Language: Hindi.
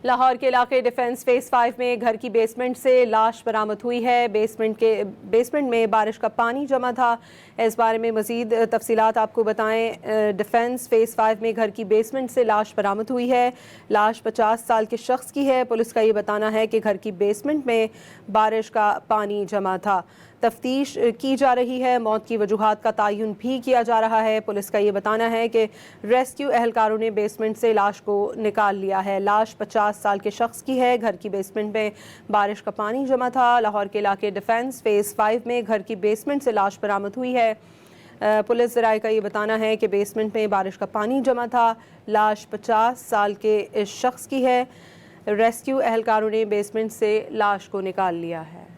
लाहौर के इलाके डिफेंस फेज 5 में घर की बेसमेंट से लाश बरामद हुई है। बेसमेंट में बारिश का पानी जमा था। इस बारे में मजीद तफसीलात आपको बताएं। डिफेंस फेज 5 में घर की बेसमेंट से लाश बरामद हुई है। लाश 50 साल के शख्स की है। पुलिस का ये बताना है कि घर की बेसमेंट में बारिश का पानी जमा था। तफ्तीश की जा रही है। मौत की वजूहात का तयन भी किया जा रहा है। पुलिस का ये बताना है कि रेस्क्यू एहलकारों ने बेसमेंट से लाश को निकाल लिया है। लाश 50 साल के शख्स की है। घर की बेसमेंट में बारिश का पानी जमा था। लाहौर के इलाके डिफेंस फेज 5 में घर की बेसमेंट से लाश बरामद हुई है। पुलिस ज़राए का ये बताना है कि बेसमेंट में बारिश का पानी जमा था। लाश 50 साल के शख्स की है। रेस्क्यू एहलकारों ने बेसमेंट से लाश को निकाल लिया है।